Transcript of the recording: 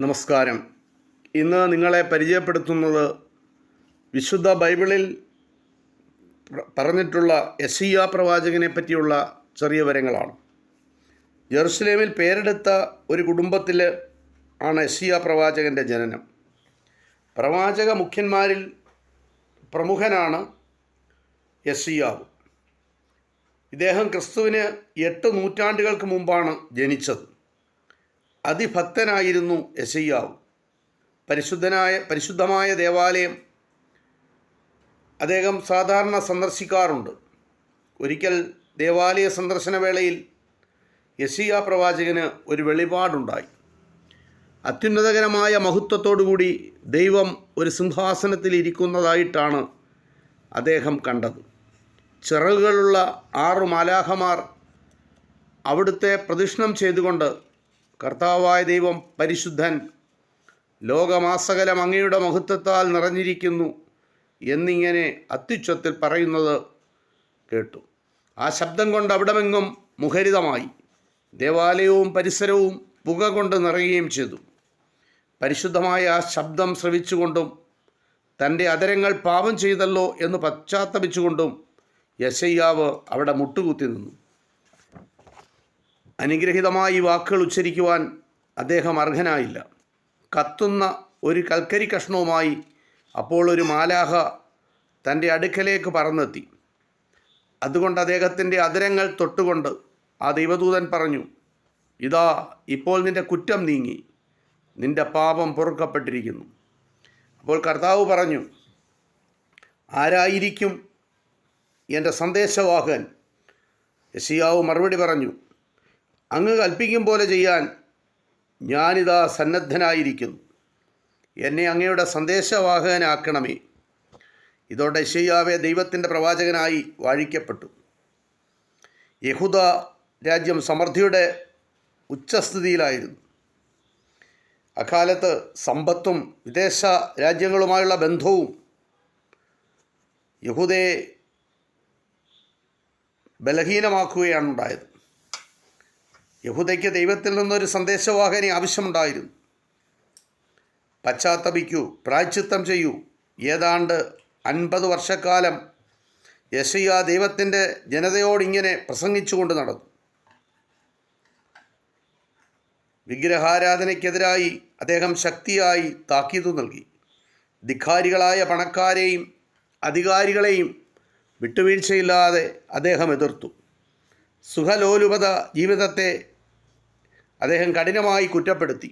നമസ്കാരം. ഇന്ന് നിങ്ങളെ പരിചയപ്പെടുത്തുന്നത് വിശുദ്ധ ബൈബിളിൽ പറഞ്ഞിട്ടുള്ള യെശയ്യാ പ്രവാചകനെ പറ്റിയുള്ള ചെറിയ വിവരങ്ങളാണ്. ജെറുസലേമിൽ പേരെടുത്ത ഒരു കുടുംബത്തിൽ ആണ് യെശയ്യാ പ്രവാചകൻ്റെ ജനനം. പ്രവാചക മുഖ്യന്മാരിൽ പ്രമുഖനാണ് യെശയ്യാവ്. ഇദ്ദേഹം ക്രിസ്തുവിന് 8 നൂറ്റാണ്ടുകൾക്ക് മുമ്പാണ് ജനിച്ചത്. അതിഭക്തനായിരുന്നു യെശയ്യാവ്. പരിശുദ്ധമായ ദേവാലയം അദ്ദേഹം സാധാരണ സന്ദർശിക്കാറുണ്ട്. ഒരിക്കൽ ദേവാലയ സന്ദർശന വേളയിൽ യെശയ്യാ പ്രവാചകന് ഒരു വെളിപാടുണ്ടായി. അത്യുന്നതകരമായ മഹത്വത്തോടുകൂടി ദൈവം ഒരു സിംഹാസനത്തിൽ ഇരിക്കുന്നതായിട്ടാണ് അദ്ദേഹം കണ്ടത്. ചിറകുകളുള്ള 6 മാലാഖമാർ അവിടുത്തെ പ്രദക്ഷിണം ചെയ്തുകൊണ്ട് കർത്താവായ ദൈവം പരിശുദ്ധൻ, ലോകമാസകലം അങ്ങയുടെ മഹത്വത്താൽ നിറഞ്ഞിരിക്കുന്നു എന്നിങ്ങനെ അത്യുച്ചത്തിൽ പറയുന്നത് കേട്ടു. ആ ശബ്ദം കൊണ്ട് അവിടമെങ്ങും മുഖരിതമായി. ദേവാലയവും പരിസരവും പുക കൊണ്ട് നിറയുകയും ചെയ്തു. പരിശുദ്ധമായ ആ ശബ്ദം ശ്രവിച്ചുകൊണ്ടും തൻ്റെ അധരങ്ങൾ പാപം ചെയ്തല്ലോ എന്ന് പശ്ചാത്തപിച്ചുകൊണ്ടും യെശയ്യാവ് അവിടെ മുട്ടുകുത്തി നിന്നു. അനുഗ്രഹീതമായി വാക്കുകൾ ഉച്ചരിക്കുവാൻ അദ്ദേഹം അർഹനായില്ല. കത്തുന്ന ഒരു കൽക്കരി കഷ്ണവുമായി അപ്പോൾ ഒരു മാലാഖ തൻ്റെ അടുക്കലേക്ക് പറന്നെത്തി. അതുകൊണ്ട് അദ്ദേഹത്തിൻ്റെ അധരങ്ങൾ തൊട്ടുകൊണ്ട് ആ ദൈവദൂതൻ പറഞ്ഞു, ഇതാ ഇപ്പോൾ നിൻ്റെ കുറ്റം നീങ്ങി, നിൻ്റെ പാപം പൊറുക്കപ്പെട്ടിരിക്കുന്നു. അപ്പോൾ കർത്താവ് പറഞ്ഞു, ആരായിരിക്കും എൻ്റെ സന്ദേശവാഹകൻ? യെശയ്യാവ് മറുപടി പറഞ്ഞു, അങ്ങ് കൽപ്പിക്കും പോലെ ചെയ്യാൻ ഞാനിതാ സന്നദ്ധനായിരിക്കുന്നു. എന്നെ അങ്ങയുടെ സന്ദേശവാഹകനാക്കണമേ. ഇതോടെ യെശയ്യാവെ ദൈവത്തിൻ്റെ പ്രവാചകനായി വാഴിക്കപ്പെട്ടു. യഹൂദ രാജ്യം സമൃദ്ധിയുടെ ഉച്ചസ്ഥിതിയിലായിരുന്നു. അക്കാലത്ത് സമ്പത്തും വിദേശ രാജ്യങ്ങളുമായുള്ള ബന്ധവും യഹൂദയെ ബലഹീനമാക്കുകയാണ് ഉണ്ടായത്. യഹൂദയ്ക്ക് ദൈവത്തിൽ നിന്നൊരു സന്ദേശവാഹകനെ ആവശ്യമുണ്ടായിരുന്നു. പശ്ചാത്തപിക്കൂ, പ്രായശ്ചിത്തം ചെയ്യൂ. ഏതാണ്ട് 50 വർഷക്കാലം യെശയ്യാ ദൈവത്തിൻ്റെ ജനതയോടിങ്ങനെ പ്രസംഗിച്ചുകൊണ്ട് നടന്നു. വിഗ്രഹാരാധനയ്ക്കെതിരായി അദ്ദേഹം ശക്തിയായി താക്കീതു നൽകി. ധിക്കാരികളായ പണക്കാരെയും അധികാരികളെയും വിട്ടുവീഴ്ചയില്ലാതെ അദ്ദേഹം എതിർത്തു. സുഖലോലുപത ജീവിതത്തെ അദ്ദേഹം കഠിനമായി കുറ്റപ്പെടുത്തി.